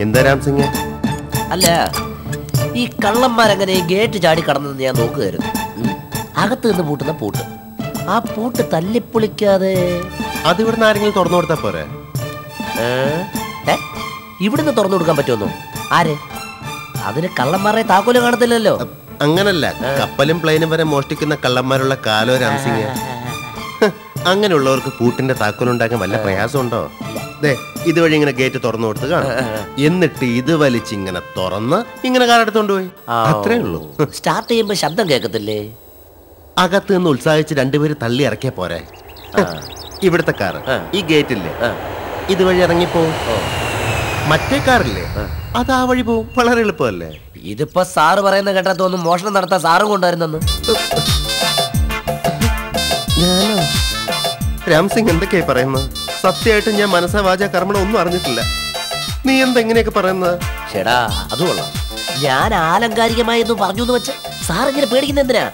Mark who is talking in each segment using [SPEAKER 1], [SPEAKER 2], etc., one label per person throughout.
[SPEAKER 1] എന്താ രാംസിംഗ്?
[SPEAKER 2] അല്ല, ഈ കള്ളന്മാരങ്ങനെ ഗേറ്റ് ചാടി കടന്നെന്ന് ഞാൻ നോക്കുകയായിരുന്നു. അകത്ത് നിന്ന് പൂട്ടുന്ന പൂട്ട്, ആ പൂട്ട് തല്ലിപ്പൊളിക്കാതെ
[SPEAKER 1] അത് ഇവിടുന്ന് ആരെങ്കിലും തുറന്നു കൊടുത്താ പോരെ?
[SPEAKER 2] ഇവിടുന്ന് തുറന്നു കൊടുക്കാൻ പറ്റുമെന്നോ? ആര്? അതിന് കള്ളന്മാരെ താക്കോല് കാണത്തില്ലല്ലോ.
[SPEAKER 1] അങ്ങനല്ല, കപ്പലും പ്ലെയിനും വരെ മോഷ്ടിക്കുന്ന കള്ളന്മാരുള്ള കാലോ രാംസിംഗ്. അങ്ങനെയുള്ളവർക്ക് പൂട്ടിന്റെ താക്കോലുണ്ടാക്കാൻ വല്ല പ്രയാസമുണ്ടോ? ഇതുവഴി ഇങ്ങനെ ഗേറ്റ് തുറന്നു കൊടുത്ത് കാണാം. എന്നിട്ട് ഇത് വലിച്ചിങ്ങനെ തുറന്ന് ഇങ്ങനെ കാറെടുത്തോണ്ട് പോയി. അത്രേ ഉള്ളൂ.
[SPEAKER 2] സ്റ്റാർട്ട് ചെയ്യുമ്പോ ശബ്ദം കേൾക്കത്തില്ലേ?
[SPEAKER 1] അകത്ത് നിന്ന് ഉത്സാഹിച്ച് രണ്ടുപേര് തള്ളി ഇറക്കിയ പോരെ. ഇവിടുത്തെ കാറ് ഈ ഗേറ്റില്ലേ, ഇതുവഴി ഇറങ്ങിപ്പോ. മറ്റേ കാറില്ലേ, അത് ആ വഴി പോവും. വളരെ എളുപ്പമല്ലേ?
[SPEAKER 2] ഇതിപ്പോ സാറ് പറയുന്ന കേട്ടാ തോന്നുന്നു മോഷണം നടത്താൻ സാറും കൊണ്ടുവരുന്നെന്ന്.
[SPEAKER 1] ഞാനോ? രാംസിംഗ് എന്തൊക്കെയായി പറയുന്നത്? സത്യമായിട്ടും ഞാൻ മനസ്സാ വാചാ കർമ്മണം ഒന്നും അറിഞ്ഞിട്ടില്ല. നീ എന്തെങ്ങനെയൊക്കെ പറയുന്നത്?
[SPEAKER 2] ചേടാ, അത് കൊള്ളാം. ഞാൻ ആലങ്കാരികമായി ഒന്നും പറഞ്ഞു എന്ന് വെച്ച് സാർ ഇങ്ങനെ പേടിക്കുന്ന എന്തിനാ?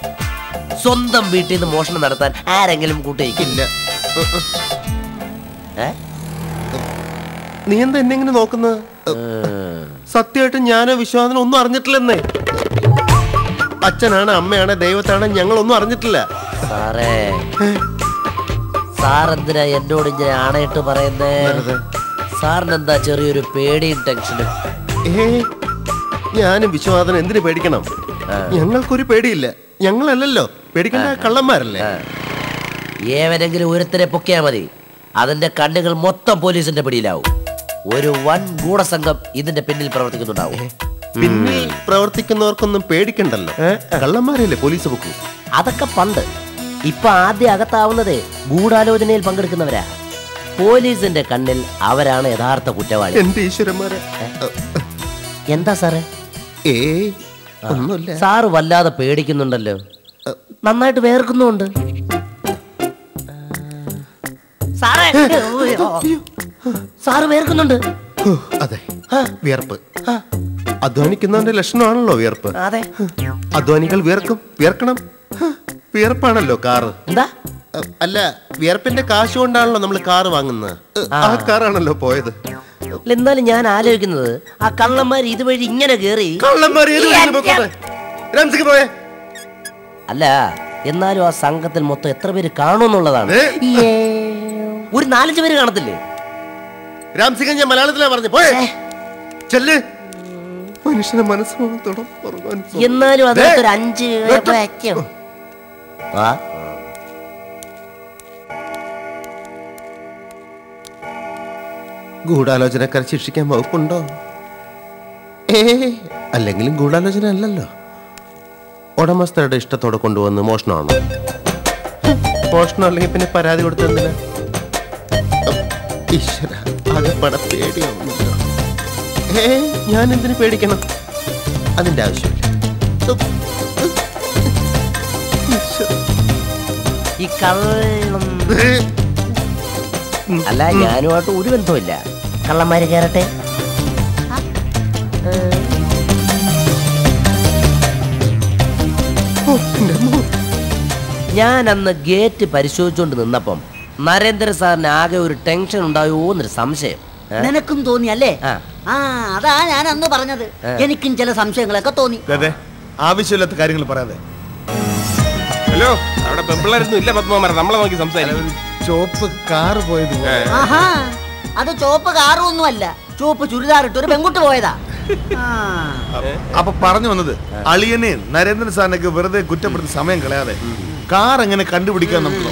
[SPEAKER 2] സ്വന്തം വീട്ടിൽ നിന്ന് മോഷണം നടത്താൻ ആരെങ്കിലും കൂട്ടിയില്ല.
[SPEAKER 1] നീ എന്താ എന്നെ ഇങ്ങനെ നോക്കുന്നത്? സത്യമായിട്ടും ഞാനോ വിശ്വാസനോ ഒന്നും അറിഞ്ഞിട്ടില്ലെന്നേ. അച്ഛനാണ് അമ്മയാണ് ദൈവത്താണ് ഞങ്ങളൊന്നും അറിഞ്ഞിട്ടില്ല.
[SPEAKER 2] സാറേ, സാറെന്തിനാ എന്നോട് ഇങ്ങനെ ആണയിട്ട് പറയുന്നേ? സാറിനെന്താ ചെറിയൊരു പേടിയും ടെൻഷനും?
[SPEAKER 1] ഞാനും വിശ്വാസനും എന്തിനു പേടിക്കണം? ഞങ്ങൾക്കൊരു പേടിയില്ല. ഞങ്ങളല്ലല്ലോ പേടിക്കേണ്ട, കള്ളന്മാരല്ലേ.
[SPEAKER 2] ഏവനെങ്കിലും ഒരുത്തരെ പൊക്കിയാ മതി, അതിന്റെ കണ്ണുകൾ മൊത്തം പോലീസിന്റെ പിടിയിലാവും. ഒരു വൻ ഗൂഢസംഘം ഇതിന്റെ പിന്നിൽ പ്രവർത്തിക്കുന്നുണ്ടാവും.
[SPEAKER 1] പിന്നിൽ പ്രവർത്തിക്കുന്നവർക്കൊന്നും പേടിക്കണ്ടല്ലോ, കള്ളന്മാരല്ലേ പോലീസ് പൊക്കൂ.
[SPEAKER 2] അതൊക്കെ പണ്ട്. ഇപ്പൊ ആദ്യം അകത്താവുന്നതേ ഗൂഢാലോചനയിൽ പങ്കെടുക്കുന്നവരാ. പോലീസിന്റെ കണ്ണിൽ അവരാണ് യഥാർത്ഥ കുറ്റവാളി.
[SPEAKER 1] എന്റെ ഈശ്വരന്മാരെ.
[SPEAKER 2] എന്താ സാറേ?
[SPEAKER 1] ഒന്നുമില്ല.
[SPEAKER 2] സാറ് വല്ലാതെ പേടിക്കുന്നുണ്ടല്ലോ, നന്നായിട്ട് വേർക്കുന്നുണ്ട്. സാറേ, സാറ് വേർക്കുന്നുണ്ട്.
[SPEAKER 1] അതെ, വിയർപ്പ്. അധ്വാനിക്കുന്നവന്റെ ലക്ഷണമാണല്ലോ വിയർപ്പ്.
[SPEAKER 2] അതെ,
[SPEAKER 1] അധ്വാനികൾ വിയർക്കും, വിയർക്കണം. വിയർപ്പാണല്ലോ കാറ്.
[SPEAKER 2] എന്താ?
[SPEAKER 1] അല്ല, വിയർപ്പിന്റെ കാശ് കൊണ്ടാണല്ലോ നമ്മൾ കാറ് വാങ്ങുന്നത്. ആ കാറാണല്ലോ പോയത്.
[SPEAKER 2] എന്നാലും ഞാൻ ആലോചിക്കുന്നത്, ആ കള്ളന്മാർ ഇതുവഴി ഇങ്ങനെ കേറി. അല്ല, എന്നാലും ആ സംഘത്തിൽ മൊത്തം എത്ര പേര് കാണുമെന്നുള്ളതാണ്. ഒരു 4-5 പേര് കാണത്തില്ലേ?
[SPEAKER 1] രാംസിംഗ്, ഞാൻ മലയാളത്തിലാ പറഞ്ഞു. പോയേ ചെല്ല്. മനുഷ്യനെ മനസ്സും
[SPEAKER 2] എന്നാലും അതിനകത്തൊരു 5 വയ്ക്കും.
[SPEAKER 1] ഗൂഢാലോചനക്കാരെ ശിക്ഷിക്കാൻ വകുപ്പുണ്ടോ? അല്ലെങ്കിലും ഗൂഢാലോചന അല്ലല്ലോ. ഉടമസ്ഥരുടെ ഇഷ്ടത്തോടെ കൊണ്ടുവന്ന് മോഷണമാണോ? മോഷണം അല്ലെങ്കിൽ പിന്നെ പരാതി കൊടുത്തെന്തിനാ? ഈശ്വര, ആകെപ്പട പേടിയാവുന്നല്ലോ. ഞാൻ എന്തിനു പേടിക്കണം? അതിന്റെ ആവശ്യമില്ല.
[SPEAKER 2] ഈ കള്ളം അല്ല, ഞാനുമായിട്ട് ഒരു ബന്ധമില്ല. കള്ളന്മാര് കയറട്ടെ. ഞാൻ അന്ന് ഗേറ്റ് പരിശോധിച്ചുകൊണ്ട് നിന്നപ്പം നരേന്ദ്ര സാറിന് ആകെ ഒരു ടെൻഷൻ ഉണ്ടായോ എന്നൊരു സംശയം.
[SPEAKER 3] നിനക്കും തോന്നി അല്ലേ? അതാ ഞാൻ അന്ന് പറഞ്ഞത്. എനിക്കും ചില സംശയങ്ങളൊക്കെ തോന്നി.
[SPEAKER 1] ആവശ്യമില്ലാത്ത കാര്യങ്ങൾ പറയാതെ.
[SPEAKER 4] ഹലോ, അവിടെ പെമ്പിള്ളാരൊന്നും ഇല്ല പത്മകുമാരൻ, നമ്മളെ നോക്കി സംസാരിക്കും.
[SPEAKER 1] ചോപ്പ് കാറ് പോയത്.
[SPEAKER 3] ആഹാ, അത് ചോപ്പ് കാറൊന്നും അല്ല, ചോപ്പ് ചുരിദാറിട്ട് ഒരു പെൺകുട്ടി പോയതാ.
[SPEAKER 5] അപ്പൊ പറഞ്ഞു വന്നത്, അളിയനെ നരേന്ദ്രൻ സാറിനൊക്കെ വെറുതെ കുറ്റപ്പെടുത്തി സമയം കളയാതെ കാർ എങ്ങനെ കണ്ടുപിടിക്കാൻ നമുക്ക്.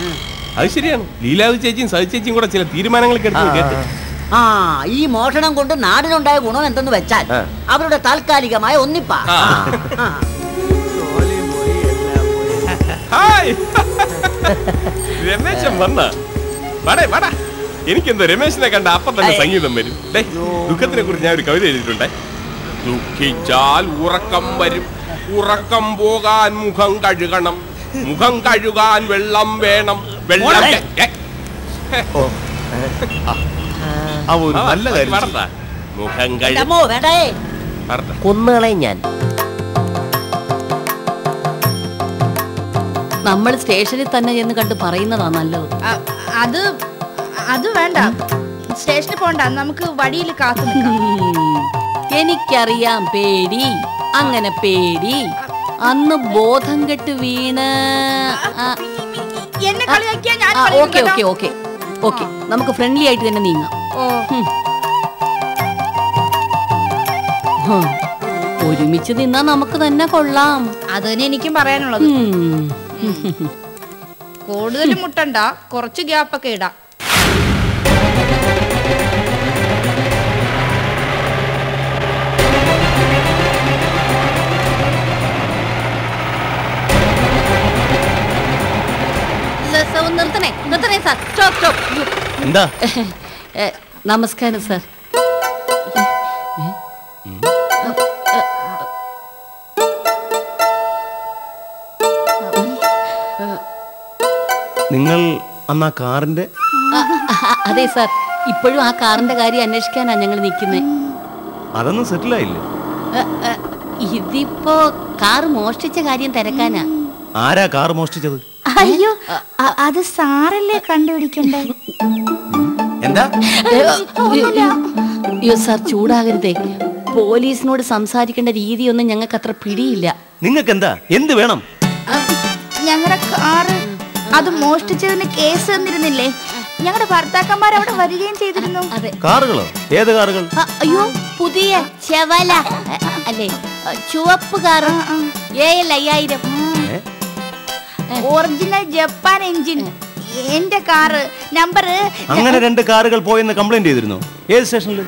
[SPEAKER 4] അത് ശരിയാണ്. ലീലാവതി ചേച്ചിയും സതി ചേച്ചിയും കൂടെ ചില തീരുമാനങ്ങളൊക്കെ എടുത്തു കേട്ടു.
[SPEAKER 3] ഈ മോഷണം കൊണ്ട് നാടിനുണ്ടായ ഗുണം എന്തെന്ന് വെച്ചാൽ അവരുടെ താൽക്കാലികമായ ഒന്നിപ്പാ.
[SPEAKER 4] രമേശൻ വന്ന വാടാ. എനിക്കെന്തോ രമേശിനെ കണ്ട അപ്പം തന്നെ സംഗീതം വരും. ദുഃഖത്തിനെ കുറിച്ച് ഞാൻ ഒരു കവിത എഴുതിയിട്ടുണ്ടേ. ദുഃഖിച്ചാൽ ഉറക്കം വരും, ഉറക്കം പോകാൻ മുഖം കഴുകണം, മുഖം കഴുകാൻ വെള്ളം വേണം, വെള്ളം
[SPEAKER 5] നല്ല കാര്യം.
[SPEAKER 4] മുഖം
[SPEAKER 2] കൊന്നുകളയും ഞാൻ.
[SPEAKER 6] നമ്മൾ സ്റ്റേഷനിൽ തന്നെ എന്ന് കണ്ട് പറയുന്നതാ നല്ലത്.
[SPEAKER 7] അത് വേണ്ട, സ്റ്റേഷനിൽ പോണ്ട, നമുക്ക് വഴിയിൽ കാത്തു നിൽക്കാം.
[SPEAKER 6] എനിക്കറിയാം പേടി, അങ്ങനെ പേടി. അന്ന് ബോധം കെട്ട് വീണ്. ഓക്കെ ഓക്കെ ഓക്കെ ഓക്കെ, നമുക്ക് ഫ്രണ്ട്ലി ആയിട്ട് തന്നെ നീങ്ങാം. ഒരുമിച്ച് നിന്നാ നമുക്ക് തന്നെ കൊള്ളാം.
[SPEAKER 7] അത് തന്നെ എനിക്കും പറയാനുള്ളത്. കൂടുതൽ മുട്ടണ്ട, കുറച്ച് ഗ്യാപ്പൊക്കെ ഇടാം.
[SPEAKER 6] നിർത്തണേ നിർത്തണേ സാർ, സ്റ്റോപ്പ് സ്റ്റോപ്പ്.
[SPEAKER 1] എന്താ?
[SPEAKER 6] നമസ്കാരം സാർ.
[SPEAKER 1] നിങ്ങൾ അന്ന് ആ കാറിന്റെ?
[SPEAKER 6] അതെ സാർ, ഇപ്പോഴും ആ കാറിന്റെ കാര്യം അന്വേഷിക്കാനാ ഞങ്ങൾ നിൽക്കുന്നത്.
[SPEAKER 1] അതൊന്നും സെറ്റിൽ ആയില്ലേ?
[SPEAKER 6] ഇതിപ്പോ കാർ മോഷ്ടിച്ച കാര്യം തിരക്കാനാ.
[SPEAKER 1] ആരാ കാർ മോഷ്ടിച്ചത്?
[SPEAKER 7] അയ്യോ, അത് സാറല്ലേ കണ്ടുപിടിക്കണ്ടേ.
[SPEAKER 1] എന്താ?
[SPEAKER 6] അയ്യോ സാർ, ചൂടാകരുതേ. പോലീസിനോട് സംസാരിക്കേണ്ട രീതിയൊന്നും ഞങ്ങൾക്ക് അത്ര പിടിയില്ല.
[SPEAKER 1] നിങ്ങൾക്ക് എന്താ? എന്ത് വേണം?
[SPEAKER 7] ഞങ്ങളുടെ കാറ് അത് മോഷ്ടിച്ചതിന് കേസ് തന്നിരുന്നില്ലേ? ഞങ്ങളുടെ ഭർത്താക്കന്മാർ അവിടെ വരികയും ചെയ്തിരുന്നു.
[SPEAKER 6] അതെ.
[SPEAKER 1] കാറുകളോ? ഏത് കാറുകൾ?
[SPEAKER 6] അയ്യോ, പുതിയ ചെവല അല്ലേ, ചുവപ്പ് car, AL 5000.
[SPEAKER 7] Original Japan engine. എന്റെ കാറ് നമ്പർ.
[SPEAKER 1] അങ്ങനെ 2 കാറുകൾ പോയെന്ന് കംപ്ലൈന്റ് ചെയ്തിരുന്നു. ഏത് സ്റ്റേഷനിൽ?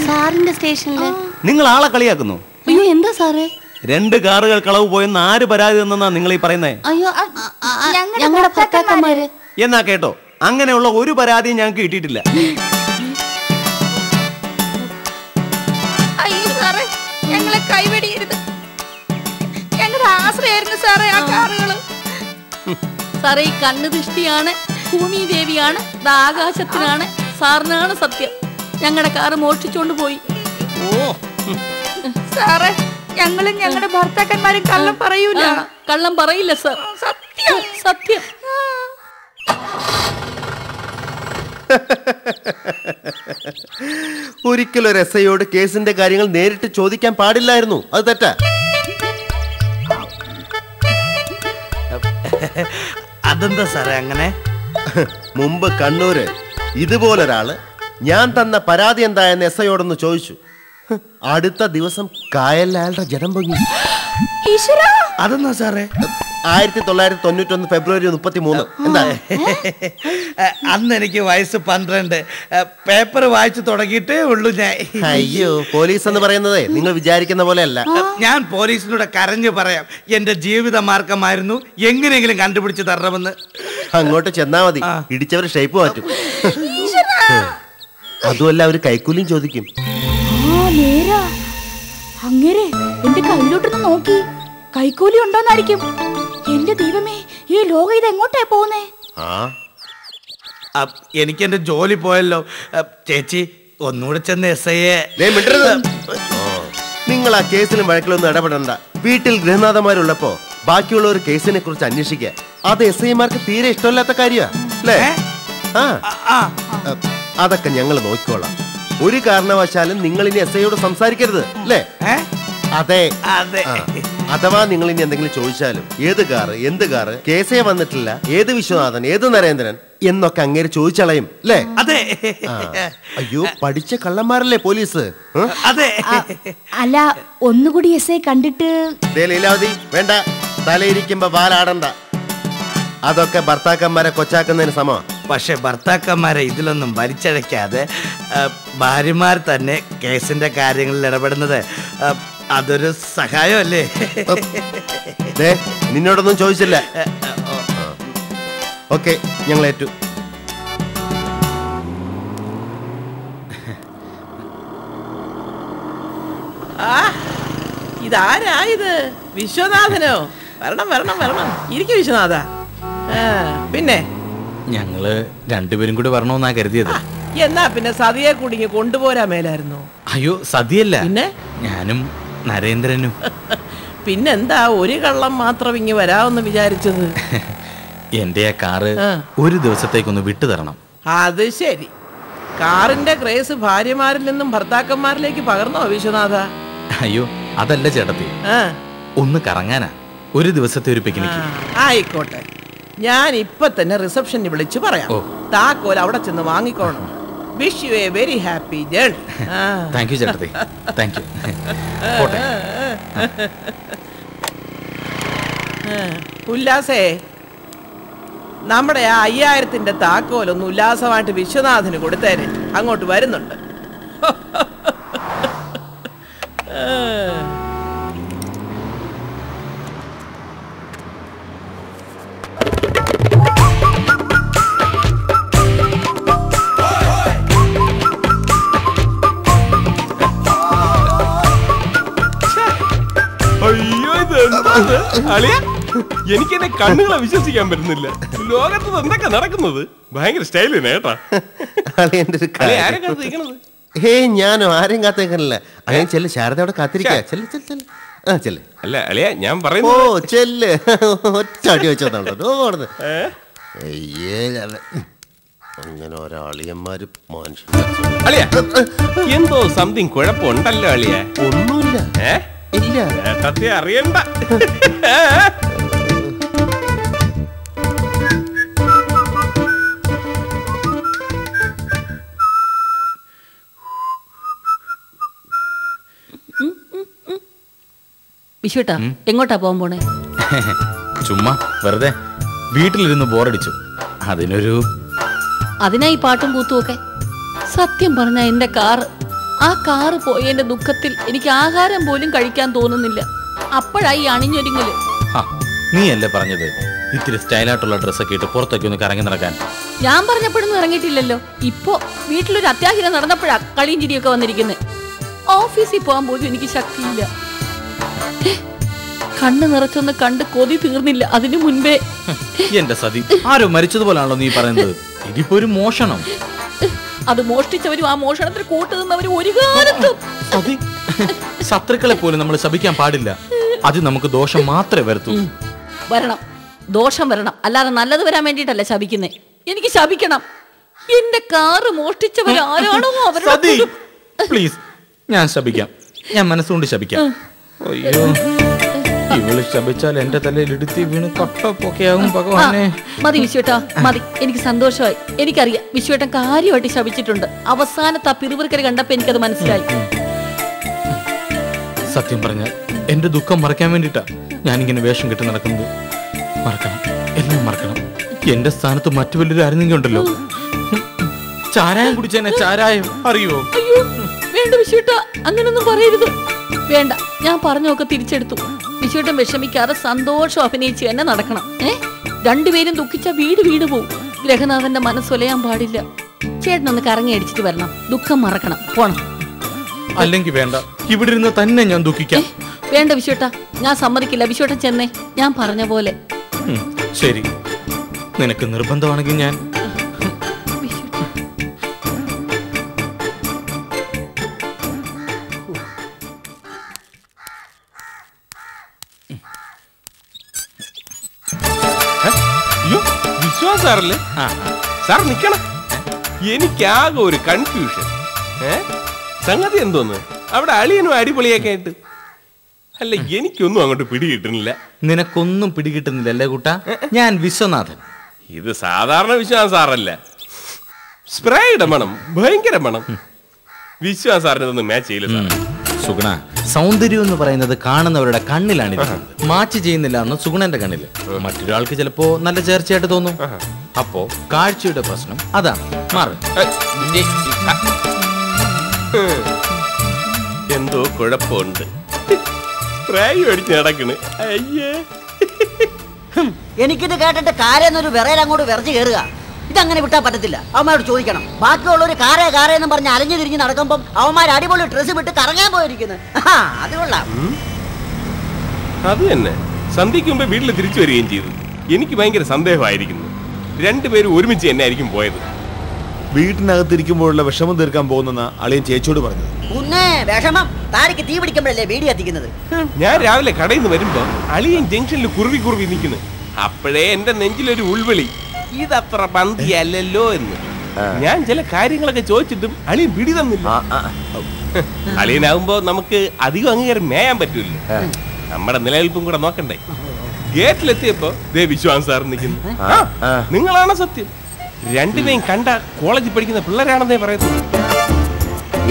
[SPEAKER 6] സാറിന്റെ സ്റ്റേഷനില്.
[SPEAKER 1] നിങ്ങൾ ആളെ കളിയാക്കുന്നു.
[SPEAKER 6] അയ്യോ, എന്താ സാറേ?
[SPEAKER 1] 2 കാറുകൾ കളവ് പോയെന്ന് ആര് പരാതി തന്നെന്നാ നിങ്ങൾ ഈ പറയുന്നേ?
[SPEAKER 6] അയ്യോ, ഞങ്ങളുടെ ഭർത്താക്കന്മാര്.
[SPEAKER 1] എന്നാ കേട്ടോ, അങ്ങനെയുള്ള ഒരു പരാതിയും ഞങ്ങൾക്ക് കിട്ടിയിട്ടില്ല.
[SPEAKER 7] അയ്യോ സാറേ, ഞങ്ങളെ കൈവെടിയരുത്. ഞങ്ങളുടെ ആശ്രയായിരുന്നു സാറേ ആ കാറുകള്.
[SPEAKER 6] സാറേ, ഈ കണ്ണു ദൃഷ്ടിയാണ്, ഭൂമി ദേവിയാണ്, ആകാശത്തിനാണ്, സാറിനാണ് സത്യം. ഞങ്ങളുടെ കാറ് മോഷ്ടിച്ചോണ്ട് പോയി.
[SPEAKER 1] ഓ
[SPEAKER 7] സാറേ, ഞങ്ങളും ഞങ്ങളുടെ ഭർത്താക്കന്മാരും കള്ളം പറയൂല.
[SPEAKER 6] കള്ളം പറയില്ല സാർ, സത്യം സത്യം.
[SPEAKER 1] ഒരിക്കലും ഒരു SIയോട് കേസിന്റെ കാര്യങ്ങൾ നേരിട്ട് ചോദിക്കാൻ പാടില്ലായിരുന്നു. അത് തെറ്റാ.
[SPEAKER 5] അതെന്താ സാറേ അങ്ങനെ?
[SPEAKER 1] മുമ്പ് കണ്ണൂര് ഇതുപോലൊരാള് ഞാൻ തന്ന പരാതി എന്തായെന്ന് SIയോടൊന്ന് ചോദിച്ചു. അടുത്ത ദിവസം കായലിൽ ജനം പൊങ്ങി.
[SPEAKER 5] അതെന്താ സാറേ?
[SPEAKER 1] 1991 ഫെബ്രുവരി 33. എന്താ?
[SPEAKER 5] അന്ന് എനിക്ക് വയസ്സ് 12. പേപ്പർ വായിച്ചു തുടങ്ങിയിട്ടേ ഉള്ളൂ ഞാൻ.
[SPEAKER 1] അയ്യോ, പോലീസ് എന്ന് പറയുന്നതേ നിങ്ങൾ വിചാരിക്കുന്ന പോലെ അല്ല.
[SPEAKER 5] ഞാൻ പോലീസിനോട് കരഞ്ഞു പറയാം, എന്റെ ജീവിത മാർഗമായിരുന്നു, എങ്ങനെയെങ്കിലും കണ്ടുപിടിച്ച് തരണമെന്ന്.
[SPEAKER 1] അങ്ങോട്ട് ചെന്നാ മതി, ഇടിച്ചവർ ഷേപ്പ് മാറ്റും. അതുമല്ല, അവര് കൈക്കൂലിയും ചോദിക്കും.
[SPEAKER 7] അങ്ങനെ എന്റെ കയ്യിലോട്ടൊന്ന് നോക്കി, കൈക്കൂലി ഉണ്ടോന്നായിരിക്കും. എന്റെ ദൈവമേ, ഈ ലോകം ഇത് എങ്ങോട്ടേ പോകുന്നേ?
[SPEAKER 5] എനിക്ക് എന്റെ ജോലി പോയല്ലോ. ചേച്ചി ഒന്നുകൂടെ ചെന്ന് SIയെ.
[SPEAKER 1] നിങ്ങൾ ആ കേസിലും വഴക്കിലൊന്നും ഇടപെടണ്ട. വീട്ടിൽ ഗൃഹനാഥന്മാരുള്ളപ്പോ ബാക്കിയുള്ളവർ കേസിനെ കുറിച്ച് അന്വേഷിക്കുക, അത് SIമാർക്ക് തീരെ ഇഷ്ടമില്ലാത്ത കാര്യ അല്ലേ? അതൊക്കെ ഞങ്ങൾ നോക്കിക്കോളാം. ഒരു കാരണവശാലും നിങ്ങൾ ഇനി SIയോട് സംസാരിക്കരുത് അല്ലേ? അതെ
[SPEAKER 5] അതെ.
[SPEAKER 1] അഥവാ നിങ്ങൾ ഇനി എന്തെങ്കിലും ചോദിച്ചാലും ഏത് കാറ്, എന്ത് കാറ്, കേസേ വന്നിട്ടില്ല, ഏത് വിശ്വനാഥൻ, ഏത് നരേന്ദ്രൻ എന്നൊക്കെ അങ്ങേര് ചോദിച്ചളയും അല്ലേ?
[SPEAKER 5] അതെ.
[SPEAKER 1] അയ്യോ, പഠിച്ച കള്ളന്മാരല്ലേ പോലീസ്.
[SPEAKER 5] അതെ.
[SPEAKER 7] അല്ല, ഒന്നുകൂടി SI കണ്ടിട്ട്.
[SPEAKER 1] ലീലാവതി, വേണ്ട. തലയിരിക്കുമ്പോ വാലാടണ്ട. അതൊക്കെ ഭർത്താക്കന്മാരെ കൊച്ചാക്കുന്നതിന് സമമാ.
[SPEAKER 5] പക്ഷെ ഭർത്താക്കന്മാരെ ഇതിലൊന്നും വലിച്ചഴക്കാതെ ഭാര്യമാർ തന്നെ കേസിന്റെ കാര്യങ്ങളിൽ ഇടപെടുന്നത് അതൊരു സഹായമല്ലേ?
[SPEAKER 1] നിന്നോടൊന്നും ചോദിച്ചില്ല. ഓക്കെ, ഞങ്ങൾ ഏറ്റു.
[SPEAKER 8] ഇതാരായത്? വിശ്വനാഥനോ? വരണം വരണം വരണം, ഇരിക്കും വിശ്വനാഥ. പിന്നെ
[SPEAKER 9] ഞങ്ങള് രണ്ടുപേരും കൂടി വരണമെന്നാ കരുതിയത്.
[SPEAKER 8] എന്നാ പിന്നെ സതിയെ കൂടി കൊണ്ടുപോരാ മേലായിരുന്നു.
[SPEAKER 9] അയ്യോ, സതിയല്ല,
[SPEAKER 8] പിന്നെ
[SPEAKER 9] ഞാനും നരേന്ദ്രനും.
[SPEAKER 8] പിന്നെന്താ ഒരു കള്ളം മാത്രം ഇങ്ങ് വരാമെന്ന് വിചാരിച്ചത്?
[SPEAKER 9] എന്റെ ആ കാറ് ഒരു ദിവസത്തേക്കൊന്ന് വിട്ടു തരണം.
[SPEAKER 8] അത് ശരി. കാറിന്റെ ക്രേസ് ഭാര്യമാരിൽ നിന്നും ഭർത്താക്കന്മാരിലേക്ക് പകർന്നോ വിശ്വനാഥ?
[SPEAKER 9] അയ്യോ അതല്ല ചേട്ടത്തി,
[SPEAKER 8] ആ,
[SPEAKER 9] ഒന്ന് കറങ്ങാനാ, ഒരു ദിവസത്തെ ഒരു പിക്നിക്ക്.
[SPEAKER 8] ആയിക്കോട്ടെ, ഞാൻ ഇപ്പൊ തന്നെ റിസപ്ഷനിൽ വിളിച്ചു പറയാം. താക്കോൽ അവിടെ ചെന്ന് വാങ്ങിക്കോണം. Wish you a very happy journey.
[SPEAKER 9] Thank you ചേട്ടത്തി, താങ്ക് യു. പോട്ടെ.
[SPEAKER 8] ഉല്ലാസേ, നമ്മുടെ ആ 5000ന്റെ താക്കോലൊന്ന് ഉല്ലാസമായിട്ട് വിശ്വനാഥന് കൊടുത്തേരെ, അങ്ങോട്ട് വരുന്നുണ്ട്.
[SPEAKER 4] അയ്യോ, എനിക്ക് എന്നെ കണ്ണുകളെ വിശ്വസിക്കാൻ പറ്റുന്നില്ല. ലോകത്ത് എന്തൊക്കെ നടക്കുന്നത്? ഭയങ്കര സ്റ്റൈല് കേട്ടാ.
[SPEAKER 1] ഞാനോ ആരെയും കാത്തേക്കല്ല. അങ്ങനെ ചെല്ല്, ശാരദ അവിടെ കാത്തിരിക്കാ.
[SPEAKER 4] അല്ല അളിയ, ഞാൻ പറയുന്നു.
[SPEAKER 1] ഓ ചെല്ല്, ഒറ്റ അടി വെച്ചോന്നുണ്ടോ അങ്ങനെ ഒരാളിയന്മാര്
[SPEAKER 4] അളിയ എന്തോ സംതിങ് കുഴപ്പമുണ്ടല്ലോ അളിയ.
[SPEAKER 1] ഒന്നുമില്ല. ഇല്ല,
[SPEAKER 4] സത്യം അറിയണ്ട.
[SPEAKER 6] വിശ്വട്ടാ, എങ്ങോട്ടാ പോകാൻ പോണേ?
[SPEAKER 9] ചുമ്മാ വെറുതെ വീട്ടിലിരുന്ന് ബോറടിച്ചു,
[SPEAKER 6] അതിനായി പാട്ടും കൂത്തും ഒക്കെ. സത്യം പറഞ്ഞ എന്റെ കാറ്, ആ കാറ് പോയതിന്റെ ദുഃഖത്തിൽ എനിക്ക് ആഹാരം പോലും കഴിക്കാൻ തോന്നുന്നില്ല. അപ്പോഴായി അണിഞ്ഞൊരുങ്ങല്.
[SPEAKER 9] നീ അല്ലേ പറഞ്ഞത് ഇത്തിരി സ്റ്റൈലായിട്ടുള്ള ഡ്രസ്സൊക്കെ ഇട്ട് പുറത്തൊക്കെ ഒന്ന് കറങ്ങി നടക്കാൻ?
[SPEAKER 6] ഞാൻ പറഞ്ഞപ്പോഴൊന്നും ഇറങ്ങിയിട്ടില്ലല്ലോ. ഇപ്പോ വീട്ടിലൊരു അത്യാഹിതം നടന്നപ്പോഴാ കളിയും ചിരിയൊക്കെ വന്നിരിക്കുന്നത്. ഓഫീസിൽ പോകാൻ പോലും എനിക്ക് ശക്തിയില്ല. കണ്ണ് നിറച്ചൊന്ന് കണ്ട് കൊതി തീർന്നില്ല അതിനു മുൻപേ.
[SPEAKER 9] എന്റെ സതി, ആരോ മരിച്ചതുപോലാണല്ലോ നീ പറയുന്നത്. ഇതിപ്പോ ഒരു മോഷണം.
[SPEAKER 6] അത് മോഷ്ടിച്ചവരും ആ മോഷണത്തിന് കൂട്ടുനിന്നവരും ഒരു കാലത്തും.
[SPEAKER 9] ശത്രുക്കളെ പോലും നമ്മൾ ശപിക്കാൻ പാടില്ല. അത് നമുക്ക് ദോഷം മാത്രമേ വരത്തൂ.
[SPEAKER 6] വരണം, ദോഷം വരണം, അല്ലാതെ നല്ലത് വരാൻ വേണ്ടിട്ടല്ല ശപിക്കുന്നേ. എനിക്ക് ശപിക്കണം. എന്റെ കാറ് മോഷ്ടിച്ചവരാരാണോ അവരുടെ.
[SPEAKER 9] പ്ലീസ്, ഞാൻ ശപിക്കാം, ഞാൻ മനസ്സുകൊണ്ട് ശപിക്കാം. അയ്യോ, ഇവള് ശപിച്ചാൽ എന്റെ തലയിൽ ഇടുത്തി വീണ് കട്ടപ്പൊക്കെയാകും ഭഗവാനെ.
[SPEAKER 6] മതി വിശ്വേട്ടാ, മതി. എനിക്ക് സന്തോഷമായി. എനിക്കറിയാം വിശ്വേട്ടൻ കാര്യമായിട്ട് ശപിച്ചിട്ടുണ്ട്. അവസാനത്തെ ആ പിറുപിറുക്കൽ കണ്ടപ്പോ എനിക്കത് മനസ്സിലായി.
[SPEAKER 9] സത്യം പറഞ്ഞാൽ എന്റെ ദുഃഖം മറക്കാൻ വേണ്ടിട്ടാ ഞാനിങ്ങനെ വേഷം കെട്ടി നടക്കുന്നത്. മറക്കണം, എല്ലാം മറക്കണം. എന്റെ സ്ഥാനത്ത് മറ്റു വലിയൊരു ആരെങ്കിലും ഉണ്ടല്ലോ. ചാരായം കുടിച്ചെന്നെ, ചാരായം അറിയോ?
[SPEAKER 6] അയ്യോ വേണ്ട വിശ്വേട്ടാ, അങ്ങനൊന്നും പറയരുത്. വേണ്ട, ഞാൻ പറഞ്ഞൊക്കെ തിരിച്ചെടുത്തു. വിശ്വേട്ടൻ വിഷമിക്കാതെ സന്തോഷം അഭിനയിച്ച് തന്നെ നടക്കണം. രണ്ടുപേരും ദുഃഖിച്ച വീട് പോവും. ഗ്രഹനാഥന്റെ മനസ്സൊലയാൻ പാടില്ല. ചേട്ടനൊന്ന് കറങ്ങി അടിച്ചിട്ട് വരണം. ദുഃഖം മറക്കണം. പോണം.
[SPEAKER 9] അല്ലെങ്കിൽ വേണ്ട, ഇവിടെ ഇരുന്ന് തന്നെ ഞാൻ ദുഃഖിക്കാം.
[SPEAKER 6] വേണ്ട വിശ്വേട്ടാ, ഞാൻ സമ്മതിക്കില്ല. വിശ്വേട്ടൻ ചെന്നേ, ഞാൻ പറഞ്ഞ പോലെ.
[SPEAKER 9] ശരി, നിനക്ക് നിർബന്ധമാണെങ്കിൽ ഞാൻ.
[SPEAKER 4] സാറല്ലേ? സാർ നിക്കണം. എനിക്കാകെ ഒരു കൺഫ്യൂഷൻ. സംഗതി എന്തോന്ന് അവിടെ അളിയനും അടിപൊളിയൊക്കെ ആയിട്ട്. അല്ല, എനിക്കൊന്നും അങ്ങോട്ട് പിടികിട്ടുന്നില്ല.
[SPEAKER 9] നിനക്കൊന്നും പിടികിട്ടുന്നില്ല അല്ലേ കൂട്ടാ? ഞാൻ വിശ്വനാഥൻ.
[SPEAKER 4] ഇത് സാധാരണ വിശ്വാസം സാറല്ല. സ്പ്രേയുടെ മണം, ഭയങ്കര മണം. വിശ്വാസം സാറിന് ഇതൊന്നും മാച്ച് ചെയ്യില്ല സാർ.
[SPEAKER 9] സുഗുണ, സൗന്ദര്യം എന്ന് പറയുന്നത് കാണുന്നവരുടെ കണ്ണിലാണ്. മാച്ച് ചെയ്യുന്നില്ല എന്ന് സുഗുണന്റെ കണ്ണില്. മറ്റൊരാൾക്ക് ചിലപ്പോ നല്ല ചേർച്ചയായിട്ട് തോന്നും. അപ്പോ കാഴ്ചയുടെ പ്രശ്നം അതാണ്. മാറും.
[SPEAKER 4] എന്തോ കുഴപ്പമുണ്ട്. സ്പ്രേ അടിച്ച് നടക്കണ്. അയ്യേ,
[SPEAKER 3] എനിക്കിത് കേട്ടിട്ട് കാരെന്നൊരു വിറയിൽ അങ്ങോട്ട് വിറച്ച് കയറുക. ഇതങ്ങനെ വിട്ടാൽ പറ്റത്തില്ല. അവന്മാരോട് ചോദിക്കണം. ബാക്കിയുള്ളവര് കാറേന്നും പറഞ്ഞ് അലഞ്ഞു തിരിഞ്ഞ് നടക്കുമ്പം അവന്മാർ അടിപൊളി ഡ്രസ്സ് വിട്ട് കറങ്ങാൻ പോയിരിക്കുന്നു. അത് കൊള്ളാം.
[SPEAKER 4] അത് തന്നെ. സന്ധ്യയ്ക്ക് മുമ്പ് വീട്ടിൽ തിരിച്ചു വരികയും ചെയ്തു. എനിക്ക് ഭയങ്കര സന്ദേഹമായിരിക്കുന്നു. രണ്ടുപേരും ഒരുമിച്ച് തന്നെ ആയിരിക്കും പോയത്.
[SPEAKER 5] വീട്ടിനകത്തിരിക്കുമ്പോഴുള്ള വിഷമം തീർക്കാൻ പോകുന്ന അളിയൻ ചേച്ചിയോട് പറഞ്ഞത്.
[SPEAKER 3] വിഷമം താരക്ക് തീ പിടിക്കുമ്പോഴല്ലേ വീടി കത്തിക്കുന്നത്.
[SPEAKER 4] ഞാൻ രാവിലെ കടയിൽ നിന്ന് വരുമ്പോ അളിയൻ ജംഗ്ഷനിൽ കുറുവി നിൽക്കുന്നു. അപ്പോഴേ എന്റെ നെഞ്ചിലൊരു ഉൾവിളി, ഇതത്ര പന്തിയല്ലോ എന്ന്. ഞാൻ ചില കാര്യങ്ങളൊക്കെ ചോദിച്ചിട്ടും അളിയൻ പിടി തന്നില്ല. അളിയനാവുമ്പോ നമുക്ക് അധികം അംഗീകാരം മേയാൻ പറ്റൂല്ലോ. നമ്മുടെ നിലനിൽപ്പും കൂടെ നോക്കണ്ടേ. ഗേറ്റിലെത്തിയപ്പോ വിശ്വാസം സാർ നിൽക്കുന്നു. നിങ്ങളാണ് സത്യം. രണ്ടുപേരും കണ്ട കോളേജിൽ പഠിക്കുന്ന പിള്ളേരാണെന്നേ പറയുന്നു.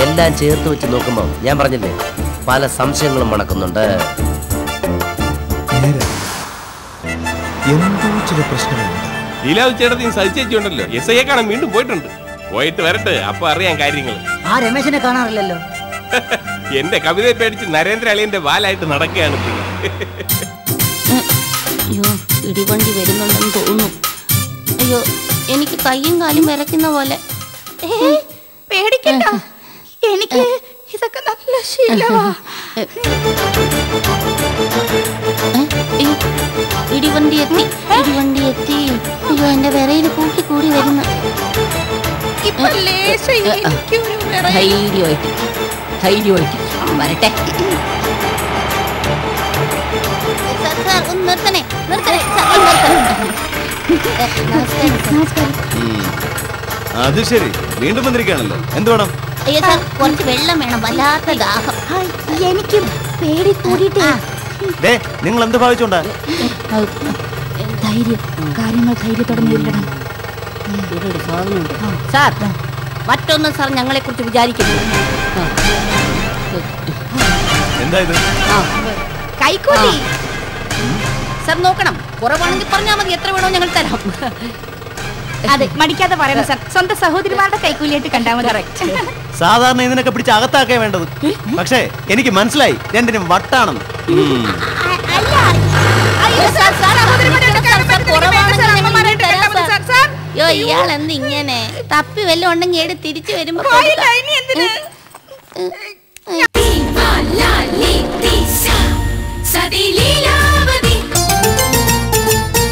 [SPEAKER 2] എല്ലാം ചേർത്ത് വെച്ച് നോക്കുമ്പോ ഞാൻ പറഞ്ഞില്ലേ, പല സംശയങ്ങളും മണക്കുന്നുണ്ട്.
[SPEAKER 10] എന്തോ ചില പ്രശ്നങ്ങളുണ്ട്.
[SPEAKER 4] ലീലാവിച്ചേട്ടത്തിന് സഹിച്ചുണ്ടല്ലോ. SI കാണാൻ വീണ്ടും പോയിട്ടുണ്ട്. പോയിട്ട് വരട്ടെ, അപ്പൊ അറിയാൻ കാര്യങ്ങൾ.
[SPEAKER 3] ആ രമേശനെ കാണാറില്ലല്ലോ.
[SPEAKER 4] എന്റെ കവിതയെ പേടിച്ച് നരേന്ദ്ര അളിയന്റെ വാലായിട്ട് നടക്കുകയാണ്.
[SPEAKER 11] അയ്യോ, ഇടിവണ്ടി വരുന്നുണ്ടെന്ന് തോന്നുന്നു. അയ്യോ, എനിക്ക് കയ്യും കാലും വിറയ്ക്കുന്ന പോലെ.
[SPEAKER 7] പേടിക്കണ്ട, എനിക്ക് ഇതൊക്കെ നല്ല ശീലമാ.
[SPEAKER 11] ഇടിവണ്ടി എത്തി, ഇടിവണ്ടി എത്തി. അയ്യോ, എന്റെ വിറയിൽ കൂട്ടി കൂടി വരുന്നു.
[SPEAKER 6] ധൈര്യമായിട്ട് ധൈര്യമായിട്ട് വരട്ടെ.
[SPEAKER 11] സാർ ഒന്ന് നിർത്തണേ, നിർത്തണേ.
[SPEAKER 10] അത് ശരി, വീണ്ടും വന്നിരിക്കുകയാണല്ലോ. എന്ത് വേണം?
[SPEAKER 11] അയ്യോ സാർ, കുറച്ച് വെള്ളം വേണം. വല്ലാത്ത ദാഹം.
[SPEAKER 7] എനിക്ക് പേടി കൂടിയിട്ടേ.
[SPEAKER 10] നിങ്ങൾ എന്ത് ഭാവിച്ചോണ്ടാ?
[SPEAKER 7] ധൈര്യം, കാര്യങ്ങൾ ധൈര്യത്തോടെ നേരിടണം.
[SPEAKER 6] സാർ, മറ്റൊന്നും സാർ ഞങ്ങളെ കുറിച്ച് വിചാരിക്കുന്നു.
[SPEAKER 10] എന്താ ഇത്?
[SPEAKER 7] കൈക്കൂലി.
[SPEAKER 6] സാർ നോക്കണം, കുറവാണെങ്കിൽ പറഞ്ഞാൽ മതി, എത്ര വേണോ ഞങ്ങൾ തരാം.
[SPEAKER 7] അതെ, മടിക്കാതെ പറയണം സാർ. സ്വന്തം സഹോദരിമാരുടെ കൈക്കൂലിയായിട്ട് കണ്ടാൽ മതി.
[SPEAKER 10] സാധാരണ ഇതിനൊക്കെ പിടിച്ച് അകത്താക്കേ വേണ്ടത്. പക്ഷേ എനിക്ക് മനസ്സിലായി രണ്ടിനും വട്ടാണെന്ന്.
[SPEAKER 11] അയ്യോ, ഇയാൾ എന്ത് ഇങ്ങനെ? തപ്പി വല്ലതും ഉണ്ടെങ്കിൽ തിരിച്ചു വരുമ്പോ